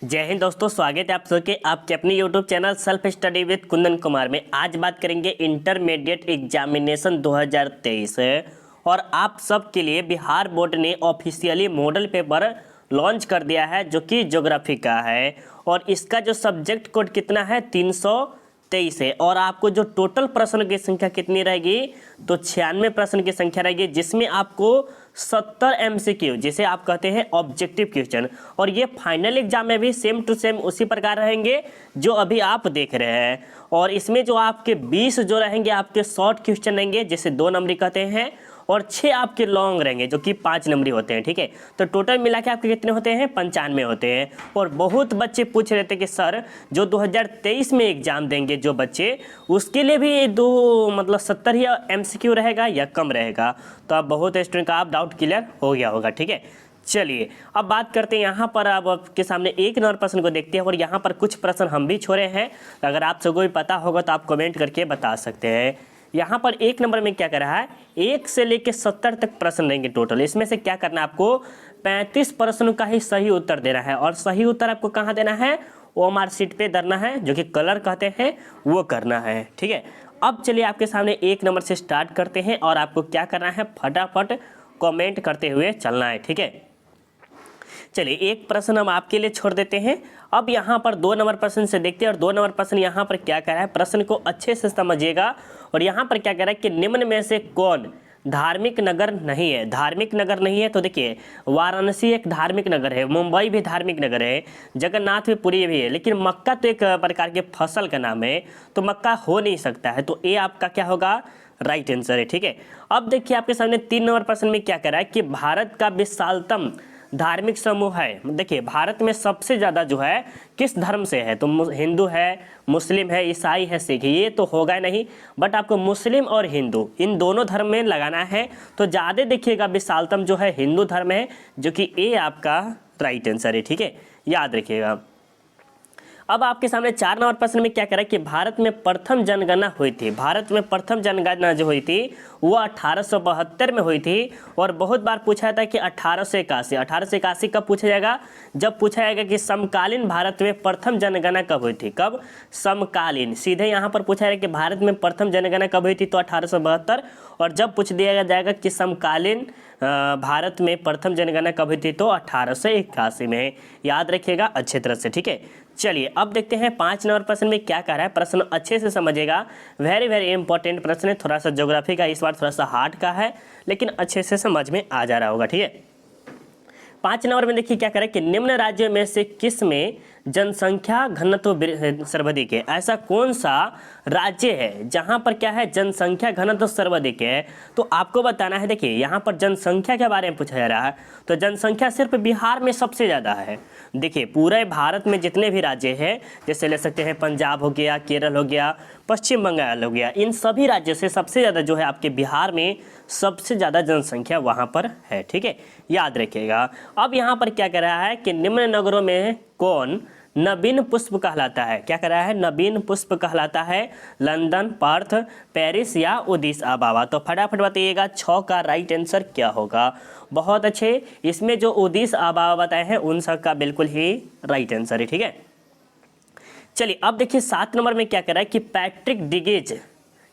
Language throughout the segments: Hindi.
जय हिंद दोस्तों, स्वागत है आप सबके आपके अपने YouTube channel self study with Kundan Kumar में। आज बात करेंगे इंटरमीडिएट एग्जामिनेशन 2023 और आप सब के लिए बिहार बोर्ड ने ऑफिशियली मॉडल पेपर लॉन्च कर दिया है जो कि ज्योग्राफी का है। और इसका जो सब्जेक्ट कोड कितना है 323 है। और आपको जो टोटल प्रश्न की संख्या कितनी रहेगी तो 96 प्रश्न की संख्या रहेगी, जिसमें आपको 70 MCQ जिसे आप कहते हैं ऑब्जेक्टिव क्वेश्चन। और ये फाइनल एग्जाम में भी सेम टू सेम उसी प्रकार रहेंगे जो अभी आप देख रहे हैं। और इसमें जो आपके 20 जो रहेंगे आपके शॉर्ट क्वेश्चन रहेंगे जिसे 2 नंबरी कहते हैं, और 6 आपके लॉन्ग रहेंगे जो कि 5 नंबरी होते हैं। ठीक है, तो टोटल मिला के आपके कितने होते हैं 95 होते हैं। और बहुत बच्चे पूछ रहे थे कि सर जो 2023 में एग्जाम देंगे जो बच्चे, उसके लिए भी 70 ही MCQ रहेगा या कम रहेगा। तो अब बहुत स्टूडेंट का आप डाउट क्लियर हो गया होगा। ठीक है, चलिए अब बात करते हैं यहाँ पर। अब आपके सामने एक नंबर प्रश्न को देखते हैं और यहाँ पर कुछ प्रश्न हम भी छोड़े हैं। अगर आप सबको भी पता होगा तो आप कमेंट करके बता सकते हैं। यहाँ पर एक नंबर में क्या कर रहा है, 1 से लेकर 70 तक प्रश्न रहेंगे टोटल। इसमें से क्या करना है आपको 35 प्रश्नों का ही सही उत्तर देना है। और सही उत्तर आपको कहाँ देना है, OMR शीट पे धरना है जो कि कलर कहते हैं, वो करना है। ठीक है, अब चलिए आपके सामने एक नंबर से स्टार्ट करते हैं और आपको क्या करना है फटाफट कमेंट करते हुए चलना है। ठीक है, चलिए एक प्रश्न हम आपके लिए छोड़ देते हैं। अब यहाँ पर 2 नंबर प्रश्न से देखते हैं। और 2 नंबर प्रश्न यहाँ पर क्या कह रहा है, प्रश्न को अच्छे से समझिएगा। और यहाँ पर क्या कह रहा है कि निम्न में से कौन धार्मिक नगर नहीं है। धार्मिक नगर नहीं है तो देखिए वाराणसी एक धार्मिक नगर है, मुंबई भी धार्मिक नगर है, जगन्नाथ भी, पुरी भी है, लेकिन मक्का तो एक प्रकार के फसल का नाम है, तो मक्का हो नहीं सकता है। तो ये आपका क्या होगा, राइट आंसर है। ठीक है, अब देखिए आपके सामने 3 नंबर प्रश्न में क्या कह रहा है कि भारत का विशालतम धार्मिक समूह है। देखिए भारत में सबसे ज़्यादा जो है किस धर्म से है, तो हिंदू है, मुस्लिम है, ईसाई है, सिख, ये तो होगा नहीं। बट आपको मुस्लिम और हिंदू इन दोनों धर्म में लगाना है। तो ज़्यादा देखिएगा विशालतम जो है हिंदू धर्म है, जो कि ए आपका राइट आंसर है। ठीक है, याद रखिएगा। अब आपके सामने 4 नंबर प्रश्न में क्या कह रहा है कि भारत में प्रथम जनगणना हुई थी। भारत में प्रथम जनगणना जो हुई थी वो 1872 में हुई थी। और बहुत बार पूछा था कि 1881 कब पूछा जाएगा, जब पूछा जाएगा कि समकालीन भारत में प्रथम जनगणना कब हुई थी। कब, समकालीन। सीधे यहाँ पर पूछा जाएगा कि भारत में प्रथम जनगणना कब हुई थी तो 1872। और जब पूछ दिया जाएगा कि समकालीन भारत में प्रथम जनगणना कब हुई थी तो 1881 में। याद रखिएगा अच्छे तरह से। ठीक है, चलिए अब देखते हैं 5 नंबर प्रश्न में क्या कह रहा है। प्रश्न अच्छे से समझिएगा, वेरी वेरी इंपॉर्टेंट प्रश्न है। थोड़ा सा ज्योग्राफी का इस बार थोड़ा सा हार्ड का है, लेकिन अच्छे से समझ में आ जा रहा होगा। ठीक है, 5 नंबर में देखिए क्या कह रहा है कि निम्न राज्यों में से किस में जनसंख्या घनत्व सर्वाधिक है। ऐसा कौन सा राज्य है जहां पर क्या है जनसंख्या घनत्व सर्वाधिक है, तो आपको बताना है। देखिए यहाँ पर जनसंख्या के बारे में पूछा जा रहा है, तो जनसंख्या सिर्फ बिहार में सबसे ज़्यादा है। देखिए पूरे भारत में जितने भी राज्य हैं, जैसे ले सकते हैं पंजाब हो गया, केरल हो गया, पश्चिम बंगाल हो गया, इन सभी राज्यों से सबसे ज़्यादा जो है आपके बिहार में सबसे ज़्यादा जनसंख्या वहाँ पर है। ठीक है, याद रखिएगा। अब यहाँ पर क्या कह रहा है कि निम्न नगरों में कौन नवीन पुष्प कहलाता है। क्या कह रहा है, नवीन पुष्प कहलाता है। लंदन, पर्थ, पेरिस या उदिस अबाबा। तो फटाफट बताइएगा 6 का राइट आंसर क्या होगा। बहुत अच्छे, इसमें जो उदिस अबाबा बताए हैं उन सब का बिल्कुल ही राइट आंसर है। ठीक है, चलिए अब देखिए 7 नंबर में क्या कह रहा है कि पैट्रिक डिगेज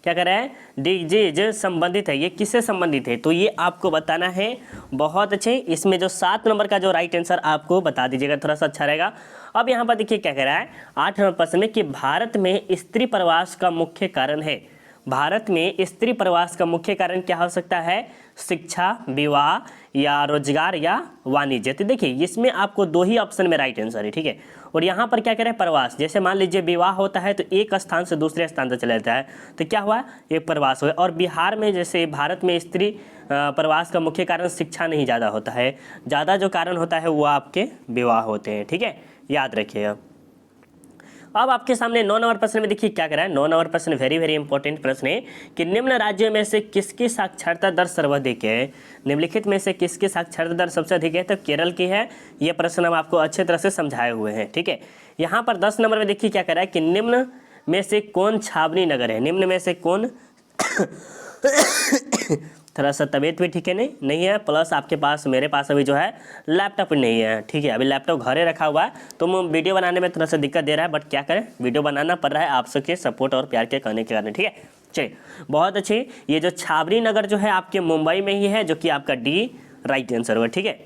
क्या कर रहा है, डिजीज संबंधित है, ये किससे संबंधित है, तो ये आपको बताना है। बहुत अच्छे, इसमें जो 7 नंबर का जो राइट आंसर आपको बता दीजिएगा, थोड़ा सा अच्छा रहेगा। अब यहाँ पर देखिए क्या कह रहा है 8 नंबर प्रश्न में कि भारत में स्त्री प्रवास का मुख्य कारण है। भारत में स्त्री प्रवास का मुख्य कारण क्या हो सकता है, शिक्षा, विवाह या रोजगार या वाणिज्य। तो देखिए इसमें आपको 2 ही ऑप्शन में राइट आंसर है। ठीक है, और यहाँ पर क्या कह रहे हैं प्रवास, जैसे मान लीजिए विवाह होता है तो एक स्थान से दूसरे स्थान तक चला जाता है, तो क्या हुआ, ये प्रवास हुआ। और बिहार में जैसे भारत में स्त्री प्रवास का मुख्य कारण शिक्षा नहीं ज़्यादा होता है, ज़्यादा जो कारण होता है वो आपके विवाह होते हैं। ठीक है, याद रखिएगा। अब आपके सामने 9 नंबर प्रश्न में देखिए क्या कर रहा है। 9 नंबर प्रश्न वेरी वेरी इंपॉर्टेंट प्रश्न है कि निम्न राज्यों में से किसकी साक्षरता दर सर्वाधिक है। निम्नलिखित में से किसकी साक्षरता दर सबसे अधिक है, तो केरल की है। ये प्रश्न हम आपको अच्छे तरह से समझाए हुए हैं। ठीक है, यहाँ पर 10 नंबर में देखिए क्या कर रहा है कि निम्न में से कौन छावनी नगर है। निम्न में से कौन थोड़ा सा तबीयत भी ठीक है नहीं है, प्लस आपके पास मेरे पास अभी जो है लैपटॉप नहीं है, ठीक है। अभी लैपटॉप घरे रखा हुआ है तो वीडियो बनाने में थोड़ा सा दिक्कत दे रहा है, बट क्या करें, वीडियो बनाना पड़ रहा है आप सबके सपोर्ट और प्यार के कहने के कारण, ठीक है। चलिए बहुत अच्छे। ये जो छावनी नगर जो है आपके मुंबई में ही है, जो कि आपका डी राइट आंसर होगा, ठीक है।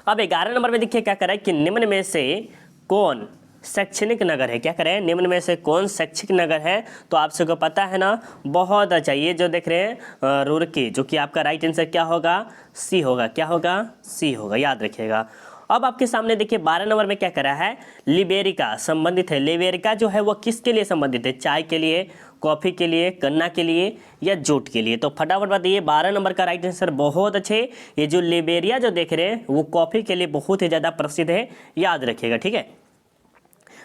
अब 11 नंबर में देखिए क्या करा है कि निम्न में से कौन शैक्षणिक नगर है, क्या करें, निम्न में से कौन शैक्षिक नगर है। तो आप सबको पता है ना, बहुत अच्छा। ये जो देख रहे हैं रुड़की, जो कि आपका राइट आंसर क्या होगा, सी होगा, क्या होगा, सी होगा, याद रखिएगा। अब आपके सामने देखिए 12 नंबर में क्या करा है, लिबेरिका संबंधित है। लिबेरिका जो है वो किसके लिए संबंधित है, चाय के लिए, कॉफ़ी के लिए, गन्ना के लिए या जूट के लिए। तो फटाफट बताइए 12 नंबर का राइट आंसर, बहुत अच्छे। ये जो लिबेरिया जो देख रहे हैं वो कॉफ़ी के लिए बहुत ही ज़्यादा प्रसिद्ध है, याद रखिएगा, ठीक है।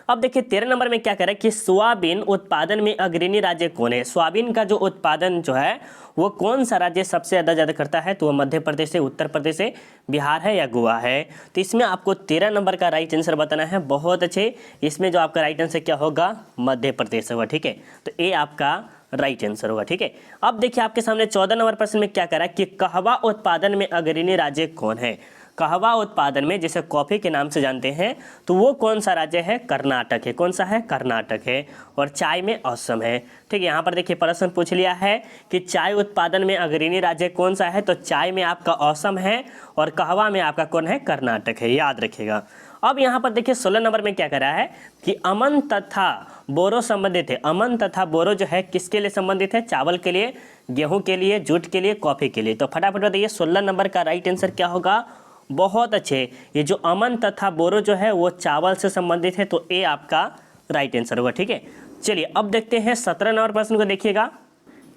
अब देखिए 13 नंबर में क्या करें कि सोयाबीन उत्पादन में अग्रणी राज्य कौन है। सोयाबीन का जो उत्पादन जो है वो कौन सा राज्य सबसे ज़्यादा करता है, तो वो मध्य प्रदेश है, उत्तर प्रदेश है, बिहार है या गोवा है। तो इसमें आपको 13 नंबर का राइट आंसर बताना है, बहुत अच्छे। इसमें जो आपका राइट आंसर क्या होगा, मध्य प्रदेश होगा, ठीक है। तो ये आपका राइट आंसर होगा, ठीक है। अब देखिए आपके सामने 14 नंबर प्रश्न में क्या करा कि कहवा उत्पादन में अग्रणी राज्य कौन है। कहवा उत्पादन में, जिसे कॉफ़ी के नाम से जानते हैं, तो वो कौन सा राज्य है, कर्नाटक है। कौन सा है, कर्नाटक है। और चाय में असम है, ठीक है। यहाँ पर देखिए प्रश्न पूछ लिया है कि चाय उत्पादन में अग्रणी राज्य कौन सा है, तो चाय में आपका असम है और कहवा में आपका कौन है, कर्नाटक है, याद रखिएगा। अब यहाँ पर देखिए 16 नंबर में क्या करा है कि अमन तथा बोरो संबंधित है। अमन तथा बोरो जो है किसके लिए संबंधित है, चावल के लिए, गेहूं के लिए, जूट के लिए, कॉफ़ी के लिए। तो फटाफट बताइए 16 नंबर का राइट आंसर क्या होगा, बहुत अच्छे। ये जो अमन तथा बोरो जो है वो चावल से संबंधित है, तो ये आपका राइट आंसर होगा, ठीक है। चलिए अब देखते हैं 17 नंबर प्रश्न को, देखिएगा।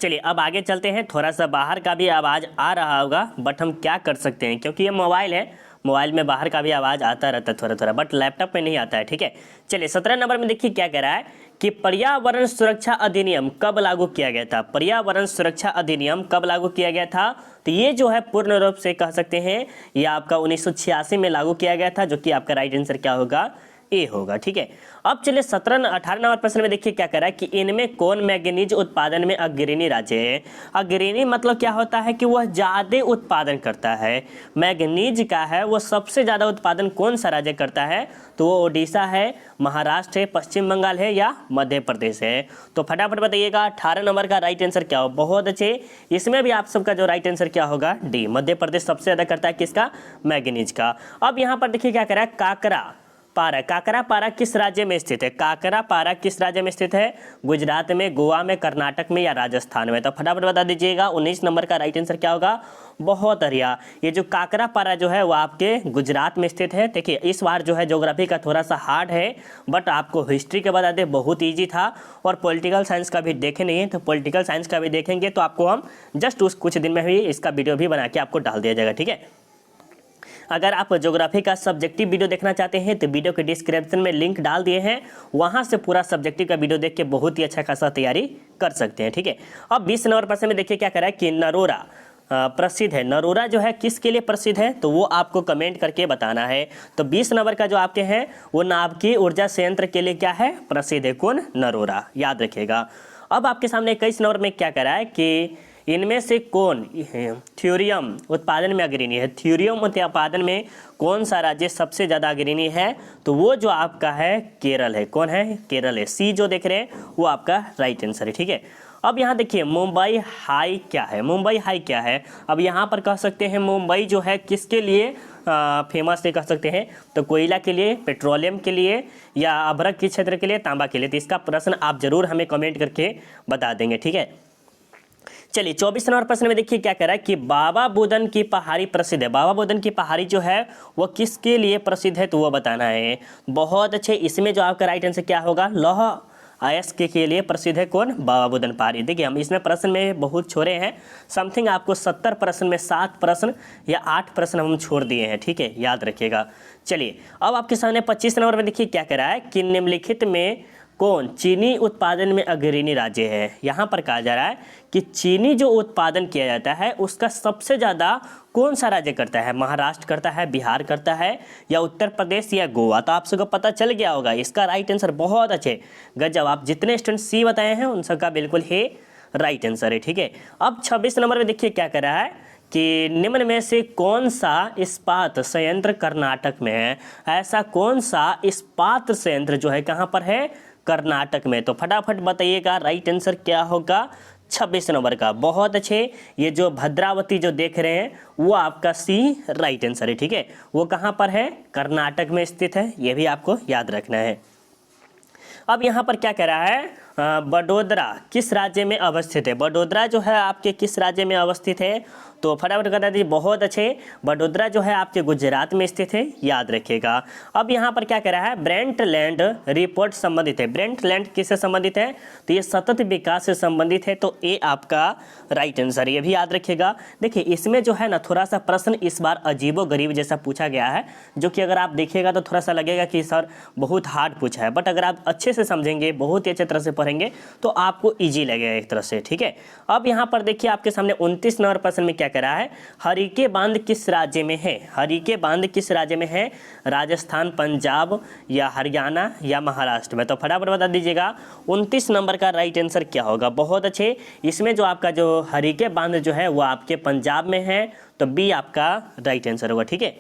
चलिए अब आगे चलते हैं। थोड़ा सा बाहर का भी आवाज़ आ रहा होगा, बट हम क्या कर सकते हैं, क्योंकि ये मोबाइल है, मोबाइल में बाहर का भी आवाज़ आता रहता है थोड़ा थोड़ा, बट लैपटॉप में नहीं आता है, ठीक है। चलिए 17 नंबर में देखिए क्या कह रहा है कि पर्यावरण सुरक्षा अधिनियम कब लागू किया गया था। पर्यावरण सुरक्षा अधिनियम कब लागू किया गया था, तो ये जो है पूर्ण रूप से कह सकते हैं ये आपका 1986 में लागू किया गया था, जो कि आपका राइट आंसर क्या होगा, ए होगा, ठीक है। अब चलिए 18 नंबर प्रश्न में देखिए क्या कह रहा है कि इनमें कौन मैग्नीज उत्पादन में अग्रणी राज्य है। अग्रणी मतलब क्या होता है कि वह ज़्यादा उत्पादन करता है। मैग्नीज का है वो सबसे ज़्यादा उत्पादन कौन सा राज्य करता है, तो वो ओडिशा है, महाराष्ट्र है, पश्चिम बंगाल है या मध्य प्रदेश है। तो फटाफट बताइएगा 18 नंबर का राइट आंसर क्या हो, बहुत अच्छे। इसमें भी आप सबका जो राइट आंसर क्या होगा, डी, मध्य प्रदेश सबसे ज़्यादा करता है किसका, मैग्नीज का। अब यहाँ पर देखिए क्या कह रहा है, काकरा पारा। काकरा पारा किस राज्य में स्थित है, काकरा पारा किस राज्य में स्थित है, गुजरात में, गोवा में, कर्नाटक में या राजस्थान में। तो फटाफट बता दीजिएगा 19 नंबर का राइट आंसर क्या होगा, बहुत बढ़िया। ये जो काकरा पारा जो है वो आपके गुजरात में स्थित है। देखिए इस बार जो है ज्योग्राफी का थोड़ा सा हार्ड है, बट आपको हिस्ट्री के बता दें बहुत ईजी था, और पॉलिटिकल साइंस का भी देखे नहीं है, तो पॉलिटिकल साइंस का भी देखेंगे तो आपको हम जस्ट उस कुछ दिन में ही इसका वीडियो भी बना के आपको डाल दिया जाएगा, ठीक है। अगर आप ज्योग्राफी का सब्जेक्टिव वीडियो देखना चाहते हैं तो वीडियो के डिस्क्रिप्शन में लिंक डाल दिए हैं, वहां से पूरा सब्जेक्टिव का वीडियो देख के बहुत ही अच्छा खासा तैयारी कर सकते हैं, ठीक है। अब 20 नंबर प्रश्न में देखिए क्या कह रहा है कि नरोरा प्रसिद्ध है। नरोरा जो है किसके लिए प्रसिद्ध है, तो वो आपको कमेंट करके बताना है। तो 20 नंबर का जो आपके हैं वो नाभिकीय ऊर्जा संयंत्र के लिए क्या है, प्रसिद्ध है, कौन, नरोरा, याद रखिएगा। अब आपके सामने 21 नंबर में क्या कह रहा है कि इनमें से कौन थ्योरियम उत्पादन में अग्रणी है। थ्योरियम उत्पादन में कौन सा राज्य सबसे ज़्यादा अग्रणी है, तो वो जो आपका है केरल है, कौन है, केरल है। सी जो देख रहे हैं वो आपका राइट आंसर है, ठीक है। अब यहाँ देखिए मुंबई हाई क्या है, मुंबई हाई क्या है। अब यहाँ पर कह सकते हैं मुंबई जो है किसके लिए फेमस है, कह सकते हैं तो कोयला के लिए, पेट्रोलियम के लिए या अभ्रक के क्षेत्र के लिए, तांबा के लिए। तो इसका प्रश्न आप जरूर हमें कमेंट करके बता देंगे, ठीक है। चलिए 24 नंबर प्रश्न में देखिए क्या कह रहा है कि बाबा बुदन की पहाड़ी प्रसिद्ध है। बाबा बुदन की पहाड़ी जो है वो किसके लिए प्रसिद्ध है, तो वो बताना है, बहुत अच्छे। इसमें जो आपका राइट आंसर क्या होगा, लौह अयस्क के लिए प्रसिद्ध है, कौन, बाबा बुदन पहाड़ी। देखिए हम इसमें प्रश्न में बहुत छोड़े हैं, समथिंग आपको 70 प्रश्न में 7 प्रश्न या 8 प्रश्न हम छोड़ दिए हैं, ठीक है, याद रखिएगा। चलिए अब आपके सामने 25 नंबर में देखिए क्या कह रहा है कि निम्नलिखित में कौन चीनी उत्पादन में अग्रणी राज्य है। यहाँ पर कहा जा रहा है कि चीनी जो उत्पादन किया जाता है उसका सबसे ज़्यादा कौन सा राज्य करता है, महाराष्ट्र करता है, बिहार करता है या उत्तर प्रदेश या गोवा। तो आप सबको पता चल गया होगा इसका राइट आंसर, बहुत अच्छे गजब। आप जितने स्टूडेंट सी बताए हैं उन सबका बिल्कुल ही राइट आंसर है। ठीक है, अब 26 नंबर में देखिए क्या कर रहा है कि निम्न में से कौन सा इस्पात संयंत्र कर्नाटक में है। ऐसा कौन सा इस्पात संयंत्र जो है कहाँ पर है, कर्नाटक में। तो फटाफट बताइएगा राइट आंसर क्या होगा 26 नंबर का। बहुत अच्छे, ये जो भद्रावती जो देख रहे हैं वो आपका सी राइट आंसर है। ठीक है, वो कहाँ पर है, कर्नाटक में स्थित है, ये भी आपको याद रखना है। अब यहाँ पर क्या कह रहा है, बड़ोदरा किस राज्य में अवस्थित है। बड़ोदरा जो है आपके किस राज्य में अवस्थित है, तो फटाफट बता दीजिए। बहुत अच्छे, बड़ोदरा जो है आपके गुजरात में स्थित है, याद रखिएगा। अब यहाँ पर क्या कह रहा है, ब्रेंटलैंड रिपोर्ट संबंधित है। ब्रेंटलैंड किससे संबंधित है, तो ये सतत विकास से संबंधित है, तो ये आपका राइट आंसर, ये भी याद रखिएगा। देखिए इसमें जो है ना थोड़ा सा प्रश्न इस बार अजीबोगरीब जैसा पूछा गया है, जो कि अगर आप देखिएगा तो थोड़ा सा लगेगा कि सर बहुत हार्ड पूछा है, बट अगर आप अच्छे से समझेंगे, बहुत ही अच्छे तरह से पढ़ेंगे तो आपको ईजी लगेगा एक तरह से। ठीक है, अब यहाँ पर देखिए आपके सामने 29 नंबर प्रश्न में क्या कह रहा है, हरिके बांध किस राज्य में है। हरिके बांध किस राज्य में है, राजस्थान, पंजाब या हरियाणा या महाराष्ट्र में। तो फटाफट बता दीजिएगा 29 नंबर का राइट आंसर क्या होगा। बहुत अच्छे, इसमें जो आपका जो हरिके बांध जो है वो आपके पंजाब में है, तो बी आपका राइट आंसर होगा। ठीक है,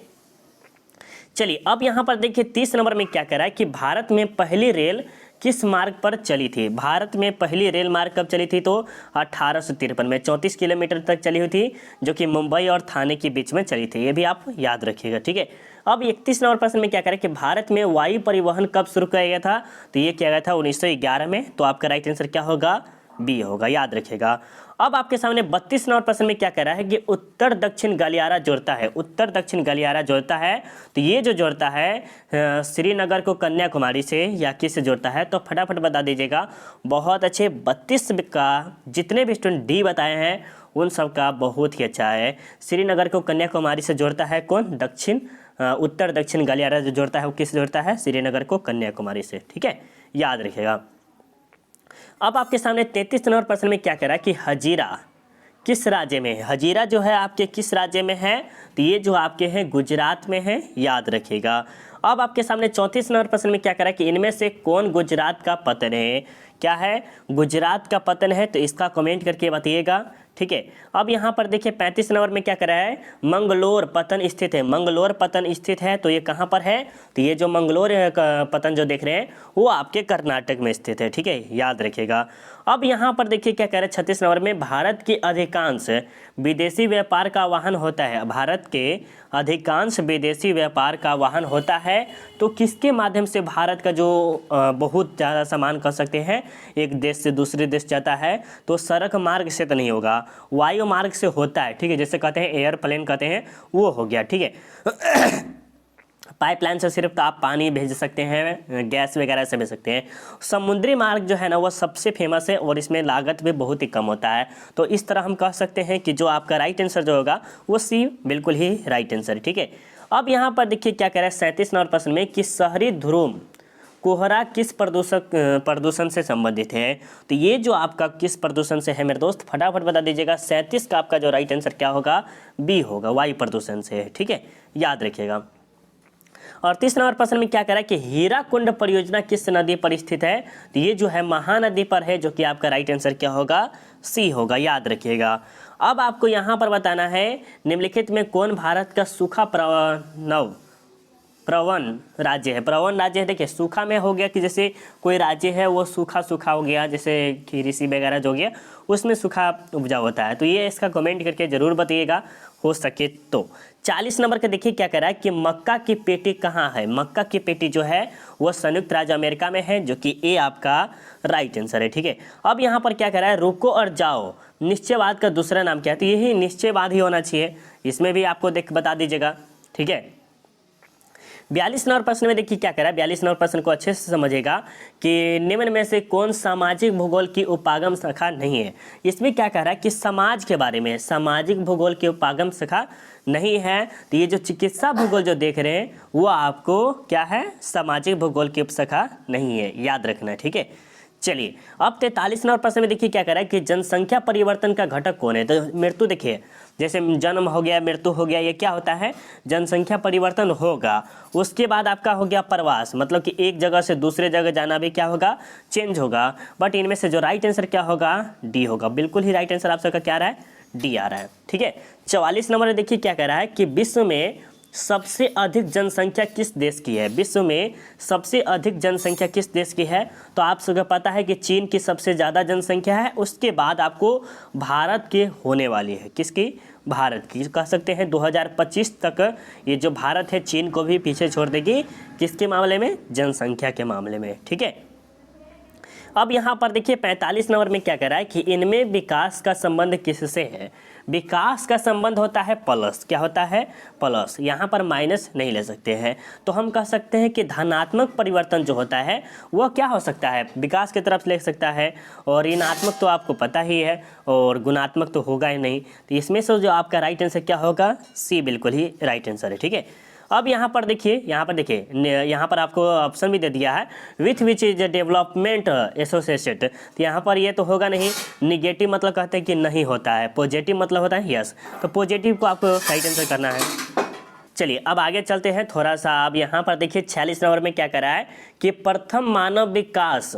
चलिए अब यहाँ पर देखिए 30 नंबर में क्या कह रहा है कि भारत में पहली रेल किस मार्ग पर चली थी। भारत में पहली रेल मार्ग कब चली थी, तो 1853 में 34 किलोमीटर तक चली हुई थी, जो कि मुंबई और थाने के बीच में चली थी, ये भी आप याद रखिएगा। ठीक है, अब 31 नंबर प्रश्न में क्या करें कि भारत में वायु परिवहन कब शुरू किया गया था, तो ये किया गया था 1911 में, तो आपका राइट आंसर क्या होगा, बी होगा, याद रखिएगा। अब आपके सामने 32 नंबर प्रश्न में क्या कह रहा है कि उत्तर दक्षिण गलियारा जोड़ता है। उत्तर दक्षिण गलियारा जोड़ता है, तो ये जो जोड़ता है श्रीनगर को कन्याकुमारी से या किस से जोड़ता है, तो फटाफट बता दीजिएगा। बहुत अच्छे, 32 का जितने भी स्टूडेंट डी बताए हैं उन सब का बहुत ही अच्छा है। श्रीनगर को कन्याकुमारी से जोड़ता है कौन, दक्षिण उत्तर दक्षिण गलियारा जो जोड़ता है वो किस जोड़ता है, श्रीनगर को कन्याकुमारी से। ठीक है, याद रखिएगा। अब आपके सामने 33 नंबर प्रश्न में क्या कह रहा है कि हजीरा किस राज्य में है। हजीरा जो है आपके किस राज्य में है, तो ये जो आपके हैं गुजरात में है, याद रखिएगा। अब आपके सामने 34 नंबर प्रश्न में क्या कह रहा है कि इनमें से कौन गुजरात का पतन है। क्या है, गुजरात का पतन है, तो इसका कमेंट करके बताइएगा। ठीक है, अब यहाँ पर देखिए 35 नंबर में क्या कर रहा है, मंगलोर पतन स्थित है। मंगलोर पतन स्थित है, तो ये कहाँ पर है, तो ये जो मंगलोर पतन जो देख रहे हैं वो आपके कर्नाटक में स्थित है। ठीक है, याद रखिएगा। अब यहाँ पर देखिए क्या कह रहे हैं 36 नंबर में, भारत के अधिकांश विदेशी व्यापार का वाहन होता है। भारत के अधिकांश विदेशी व्यापार का वाहन होता है, तो किसके माध्यम से भारत का जो बहुत ज़्यादा सामान कर सकते हैं एक देश से दूसरे देश जाता है, तो सड़क मार्ग से तो नहीं होगा, वायु मार्ग से होता है। ठीक है, जैसे कहते हैं एयरप्लेन कहते हैं, वो हो गया। ठीक है, पाइपलाइन से सिर्फ तो आप पानी भेज सकते हैं, गैस वगैरह से भेज सकते हैं। समुद्री मार्ग जो है ना वो सबसे फेमस है और इसमें लागत भी बहुत ही कम होता है। तो इस तरह हम कह सकते हैं कि जो आपका राइट आंसर जो होगा वो सी बिल्कुल ही राइट आंसर है। ठीक है, अब यहाँ पर देखिए क्या कह रहा है 37 नंबर प्रश्न में कि शहरी ध्रुव कोहरा किस प्रदूषण से संबंधित है। तो ये जो आपका किस प्रदूषण से है मेरे दोस्त, फटाफट बता दीजिएगा। 37 का आपका जो राइट आंसर क्या होगा, बी होगा, वायु प्रदूषण से है। ठीक है, याद रखिएगा। और 30 नंबर प्रश्न में क्या कह रहा है कि हीराकुंड परियोजना किस नदी पर स्थित है, तो ये जो है महानदी पर है, जो कि आपका राइट आंसर क्या होगा, सी होगा, याद रखिएगा। अब आपको यहाँ पर बताना है निम्नलिखित में कौन भारत का सूखा प्रवण राज्य है। प्रवण राज्य है, देखिए सूखा में हो गया कि जैसे कोई राज्य है वो सूखा सूखा हो गया, जैसे कि ऋषि वगैरह जो हो गया उसमें सूखा उपजा होता है, तो ये इसका कमेंट करके ज़रूर बताइएगा हो सके तो। 40 नंबर का देखिए क्या कह रहा है कि मक्का की पेटी कहाँ है। मक्का की पेटी जो है वो संयुक्त राज्य अमेरिका में है, जो कि ए आपका राइट आंसर है। ठीक है, अब यहाँ पर क्या कह रहा है, रुको और जाओ निश्चयवाद का दूसरा नाम क्या है, तो यही निश्चयवाद ही होना चाहिए, इसमें भी आपको देख बता दीजिएगा। ठीक है, 42 नंबर प्रश्न में देखिए क्या कह रहा है, 42 नंबर प्रश्न को अच्छे से समझिएगा कि निम्न में से कौन सामाजिक भूगोल की उपागम शाखा नहीं है। इसमें क्या कह रहा है कि समाज के बारे में सामाजिक भूगोल की उपागम शाखा नहीं है, तो ये जो चिकित्सा भूगोल जो देख रहे हैं वो आपको क्या है, सामाजिक भूगोल की उपशाखा नहीं है, याद रखना है। ठीक है, चलिए अब 43 नंबर प्रश्न में देखिए क्या कह रहा है कि जनसंख्या परिवर्तन का घटक कौन है। तो मृत्यु देखिए, जैसे जन्म हो गया, मृत्यु हो गया, ये क्या होता है, जनसंख्या परिवर्तन होगा। उसके बाद आपका हो गया प्रवास, मतलब कि एक जगह से दूसरे जगह जाना भी क्या होगा, चेंज होगा। बट इनमें से जो राइट आंसर क्या होगा, डी होगा। बिल्कुल ही राइट आंसर आप सबका क्या आ रहा है, डी आ रहा है। ठीक है, 44 नंबर में देखिए क्या कह रहा है कि विश्व में सबसे अधिक जनसंख्या किस देश की है। विश्व में सबसे अधिक जनसंख्या किस देश की है। तो आप सबको पता है कि चीन की सबसे ज़्यादा जनसंख्या है, उसके बाद आपको भारत के होने वाली है। किसकी, भारत की। कह सकते हैं 2025 तक ये जो भारत है चीन को भी पीछे छोड़ देगी, किसके मामले में, जनसंख्या के मामले में। ठीक है, अब यहाँ पर देखिए 45 नंबर में क्या कह रहा है कि इनमें विकास का संबंध किससे है। विकास का संबंध होता है प्लस, क्या होता है, प्लस। यहाँ पर माइनस नहीं ले सकते हैं, तो हम कह सकते हैं कि धनात्मक परिवर्तन जो होता है वह क्या हो सकता है, विकास की तरफ ले सकता है। और ऋणात्मक तो आपको पता ही है, और गुणात्मक तो होगा ही नहीं। तो इसमें से जो आपका राइट आंसर क्या होगा, सी बिल्कुल ही राइट आंसर है। ठीक है, अब यहाँ पर देखिए, यहाँ पर आपको ऑप्शन भी दे दिया है, with which is development associated. तो यहाँ पर ये तो होगा नहीं, निगेटिव मतलब कहते हैं कि नहीं होता है, पॉजिटिव मतलब होता है यस। तो पॉजिटिव को आपको राइट आंसर करना है। चलिए अब आगे चलते हैं थोड़ा सा। अब यहाँ पर देखिए 46 नंबर में क्या कर रहा है कि प्रथम मानव विकास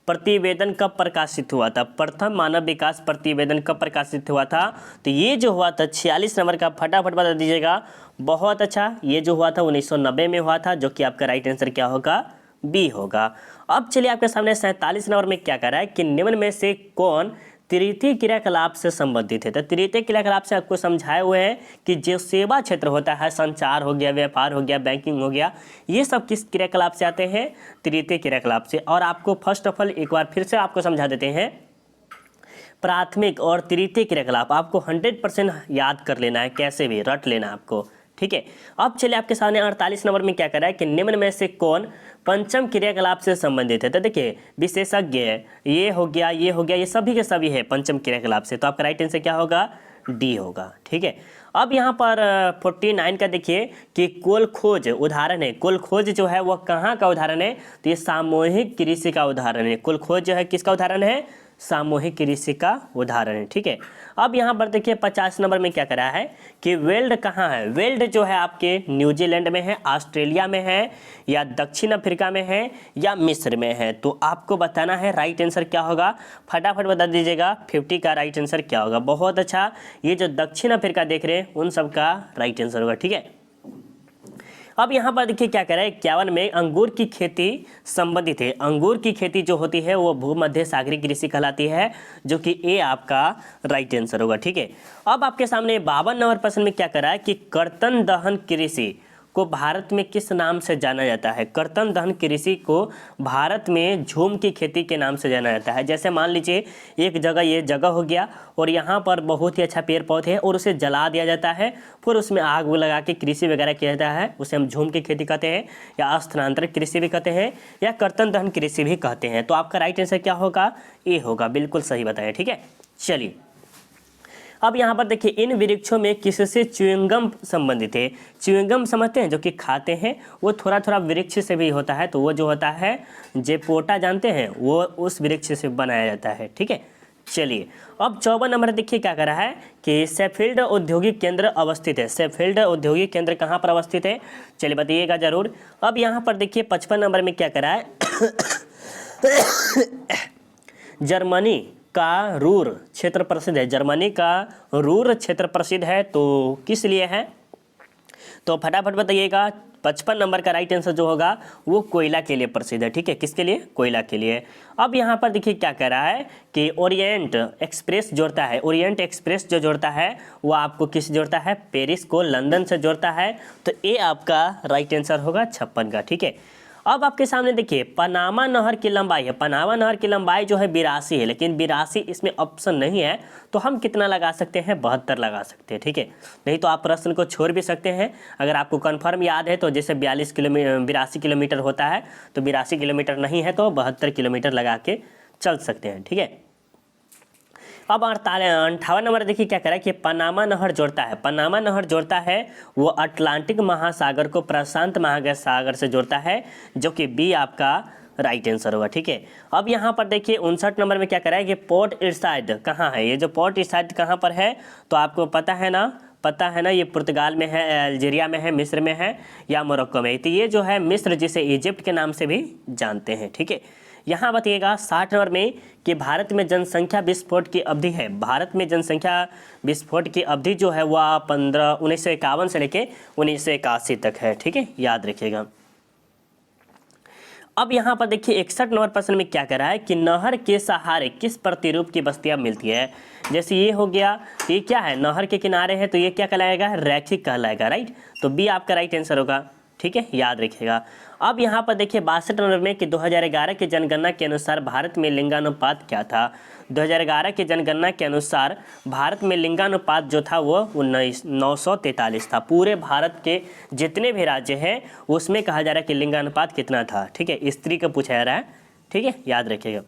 प्रतिवेदन कब प्रकाशित हुआ था। प्रथम मानव विकास प्रतिवेदन कब प्रकाशित हुआ था। तो ये जो हुआ था 46 नंबर का, फटाफट बता दीजिएगा। बहुत अच्छा, ये जो हुआ था 1990 में हुआ था, जो कि आपका राइट आंसर क्या होगा, बी होगा। अब चलिए आपके सामने 47 नंबर में क्या कर रहा है कि निम्न में से कौन तृतीय क्रियाकलाप से संबंधित है। तो तृतीय क्रियाकलाप से आपको समझाए हुए हैं कि जो सेवा क्षेत्र होता है, संचार हो गया, व्यापार हो गया, बैंकिंग हो गया, ये सब किस क्रियाकलाप से आते हैं, तृतीय क्रियाकलाप से। और आपको फर्स्ट ऑफ ऑल एक बार फिर से आपको समझा देते हैं, प्राथमिक और तृतीय क्रियाकलाप आपको 100% याद कर लेना है, कैसे भी रट लेना आपको। ठीक है, अब चलिए आपके सामने 48 नंबर में क्या कर रहा है कि निम्न में से कौन पंचम क्रियाकलाप से संबंधित है। तो देखिए विशेषज्ञ, ये हो गया, ये हो गया, ये सभी के सभी है पंचम क्रियाकलाप से। तो आपका राइट आंसर क्या होगा, डी होगा। ठीक है, अब यहाँ पर 49 का देखिए कि कुल खोज उदाहरण है। कुल खोज जो है वह कहाँ का उदाहरण है, तो ये सामूहिक कृषि का उदाहरण है। कुल खोज जो है किसका उदाहरण है, सामूहिक कृषि का उदाहरण है। ठीक है, अब यहाँ पर देखिए 50 नंबर में क्या करा है कि वेल्ड कहाँ है। वेल्ड जो है आपके न्यूजीलैंड में है, ऑस्ट्रेलिया में है, या दक्षिण अफ्रीका में है, या मिस्र में है। तो आपको बताना है राइट आंसर क्या होगा, फटाफट बता दीजिएगा। 50 का राइट आंसर क्या होगा। बहुत अच्छा, ये जो दक्षिण अफ्रीका देख रहे हैं उन सब का राइट आंसर होगा। ठीक है, अब यहाँ पर देखिए क्या कह रहा है 51 में अंगूर की खेती संबंधित है। अंगूर की खेती जो होती है वो भूमध्य सागरीय कृषि कहलाती है, जो कि ए आपका राइट आंसर होगा। ठीक है, अब आपके सामने 52 नंबर प्रश्न में क्या कर रहा है कि कर्तन दहन कृषि को भारत में किस नाम से जाना जाता है। कर्तन दहन कृषि को भारत में झूम की खेती के नाम से जाना जाता है। जैसे मान लीजिए एक जगह, ये जगह हो गया और यहाँ पर बहुत ही अच्छा पेड़ पौधे हैं और उसे जला दिया जाता है, फिर उसमें आग लगा के कृषि वगैरह किया जाता है, उसे हम झूम की खेती कहते हैं, या स्थानांतरित कृषि भी कहते हैं, या कर्तन दहन कृषि भी कहते हैं। तो आपका राइट आंसर क्या होगा, ए होगा। बिल्कुल सही बताया। ठीक है, चलिए अब यहाँ पर देखिए इन वृक्षों में किससे च्युइंगम संबंधित है। च्युइंगम समझते हैं, जो कि खाते हैं, वो थोड़ा थोड़ा वृक्ष से भी होता है। तो वो जो होता है जेपोटा जानते हैं, वो उस वृक्ष से बनाया जाता है। ठीक है, चलिए अब 54 नंबर देखिए क्या कर रहा है कि शेफील्ड औद्योगिक केंद्र अवस्थित है। शेफील्ड औद्योगिक केंद्र कहाँ पर अवस्थित है, चलिए बताइएगा जरूर। अब यहाँ पर देखिए 55 नंबर में क्या कर रहा है जर्मनी का रूर क्षेत्र प्रसिद्ध है। जर्मनी का रूर क्षेत्र प्रसिद्ध है, तो किस लिए है, तो फटाफट बताइएगा। 55 नंबर का राइट आंसर जो होगा वो कोयला के लिए प्रसिद्ध है। ठीक है, किसके लिए, कोयला के लिए। अब यहाँ पर देखिए क्या कह रहा है कि ओरिएंट एक्सप्रेस जोड़ता है। ओरिएंट एक्सप्रेस जो जोड़ता है वो आपको किस जोड़ता है, पेरिस को लंदन से जोड़ता है। तो ये आपका राइट आंसर होगा 56 का। ठीक है, अब आपके सामने देखिए पनामा नहर की लंबाई है। पनामा नहर की लंबाई जो है 82 है, लेकिन 82 इसमें ऑप्शन नहीं है, तो हम कितना लगा सकते हैं, 72 लगा सकते हैं। ठीक है, नहीं तो आप प्रश्न को छोड़ भी सकते हैं। अगर आपको कंफर्म याद है तो जैसे 82 किलोमीटर होता है, तो 82 किलोमीटर नहीं है तो 72 किलोमीटर लगा के चल सकते हैं। ठीक है, अब 58 नंबर देखिए क्या कह रहा है कि पनामा नहर जोड़ता है। पनामा नहर जोड़ता है वो अटलांटिक महासागर को प्रशांत महासागर से जोड़ता है, जो कि बी आपका राइट आंसर होगा। ठीक है, अब यहाँ पर देखिए 59 नंबर में क्या करा है कि पोर्ट इरसाइड कहाँ है। ये जो पोर्ट इरसाइड कहाँ पर है तो आपको पता है ना, ये पुर्तगाल में है, अल्जीरिया में है, मिस्र में है या मोरक्को में। तो ये जो है मिस्र, जिसे इजिप्ट के नाम से भी जानते हैं। ठीक है, यहाँ बताइएगा 60 नंबर में कि भारत में जनसंख्या विस्फोट की अवधि है। भारत में जनसंख्या विस्फोट की अवधि जो है वह 1951 से लेके 1981 तक है। ठीक है, याद रखिएगा। अब यहाँ पर देखिए 61 नंबर प्रश्न में क्या कह रहा है कि नहर के सहारे किस प्रतिरूप की बस्तियाँ मिलती है। जैसे ये हो गया, ये क्या है, नहर के किनारे है तो ये क्या कहलाएगा, रैखिक कहलाएगा। राइट, तो बी आपका राइट आंसर होगा। ठीक है, याद रखिएगा। अब यहाँ पर देखिए 62 नंबर में कि 2011 की जनगणना के अनुसार भारत में लिंगानुपात क्या था। 2011 की जनगणना के अनुसार भारत में लिंगानुपात जो था वो 943 था। पूरे भारत के जितने भी राज्य हैं उसमें कहा जा रहा है कि लिंगानुपात कितना था। ठीक है, स्त्री का पूछा जा रहा है। ठीक है, याद रखिएगा।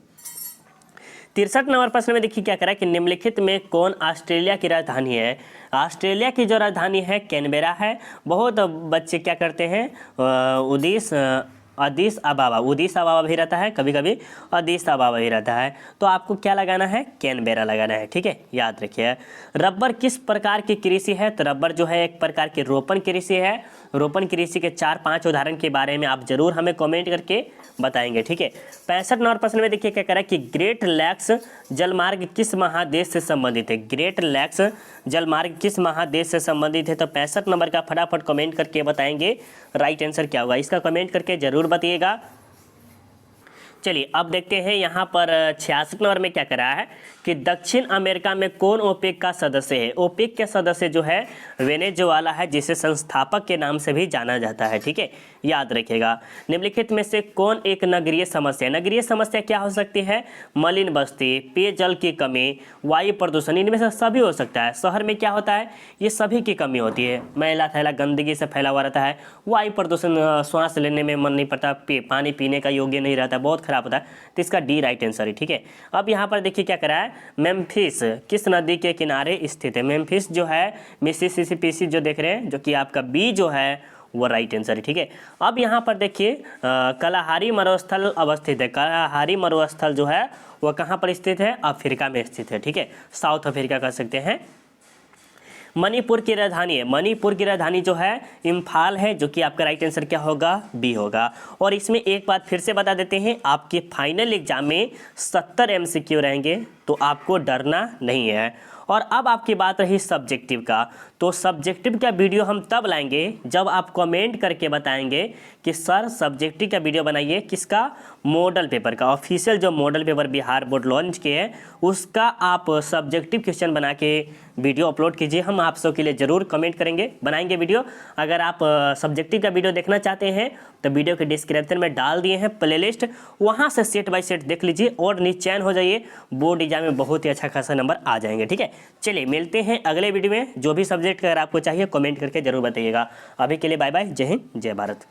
63 नंबर प्रश्न में देखिए क्या करा कि निम्नलिखित में कौन ऑस्ट्रेलिया की राजधानी है। ऑस्ट्रेलिया की जो राजधानी है कैनबेरा है। बहुत बच्चे क्या करते हैं, अदीस अबाबा भी रहता है, कभी कभी अदीस अबाबा भी रहता है। तो आपको क्या लगाना है, कैनबेरा लगाना है। ठीक है, याद रखिए। रबर किस प्रकार की कृषि है। तो रबर जो है एक प्रकार की रोपण कृषि है। रोपण कृषि के 4-5 उदाहरण के बारे में आप जरूर हमें कमेंट करके बताएंगे। ठीक है, 65 नंबर प्रश्न में देखिए क्या कह रहा है कि ग्रेट लैक्स जलमार्ग किस महादेश से संबंधित है। ग्रेट लैक्स जलमार्ग किस महादेश से संबंधित है। तो 65 नंबर का फटाफट कमेंट करके बताएंगे राइट आंसर क्या होगा। इसका कमेंट करके जरूर बताइएगा। चलिए अब देखते हैं यहाँ पर 66 नंबर में क्या कर रहा है कि दक्षिण अमेरिका में कौन ओपेक का सदस्य है। ओपेक के सदस्य जो है वेनेजुएला है, जिसे संस्थापक के नाम से भी जाना जाता है। ठीक है, याद रखिएगा। निम्नलिखित में से कौन एक नगरीय समस्या। नगरीय समस्या क्या हो सकती है, मलिन बस्ती, पेयजल की कमी, वायु प्रदूषण, इनमें से सभी हो सकता है। शहर में क्या होता है, ये सभी की कमी होती है। मैला थैला गंदगी से फैला हुआ रहता है, वायु प्रदूषण, श्वास लेने में मन नहीं पड़ता, पानी पीने का योग्य नहीं रहता, बहुत खराब होता है। तो इसका डी राइट आंसर है। ठीक है, अब यहाँ पर देखिए क्या करा है, मेम्फिस किस नदी के किनारे स्थित है। मेम्फिस जो है मिसिसिपी जो देख रहे हैं, जो कि आपका बी जो है वो राइट आंसर है। ठीक है, अब यहाँ पर देखिए कलाहारी मरुस्थल अवस्थित है। कलाहारी मरुस्थल जो है वो कहाँ पर स्थित है, अफ्रीका में स्थित है। ठीक है, साउथ अफ्रीका कह सकते हैं। मणिपुर की राजधानी है। मणिपुर की राजधानी जो है इम्फाल है, जो कि आपका राइट आंसर क्या होगा, बी होगा। और इसमें एक बात फिर से बता देते हैं, आपके फाइनल एग्जाम में 70 MCQ रहेंगे, तो आपको डरना नहीं है। और अब आपकी बात रही सब्जेक्टिव का, तो सब्जेक्टिव का वीडियो हम तब लाएंगे जब आप कमेंट करके बताएंगे कि सर सब्जेक्टिव का वीडियो बनाइए किसका, मॉडल पेपर का। ऑफिशियल जो model paper Bihar board launch किए हैं उसका आप सब्जेक्टिव क्वेश्चन बना के वीडियो अपलोड कीजिए। हम आप सब के लिए ज़रूर कमेंट करेंगे, बनाएंगे वीडियो। अगर आप सब्जेक्टिव का वीडियो देखना चाहते हैं तो वीडियो के डिस्क्रिप्शन में डाल दिए हैं प्लेलिस्ट, वहाँ से सेट बाय सेट देख लीजिए और निश्चयन हो जाइए, बोर्ड एग्जाम में बहुत ही अच्छा खासा नंबर आ जाएंगे। ठीक है, चलिए मिलते हैं अगले वीडियो में। जो भी सब्जेक्ट अगर आपको चाहिए कमेंट करके जरूर बताइएगा। अभी के लिए बाय बाय, जय हिंद, जय भारत।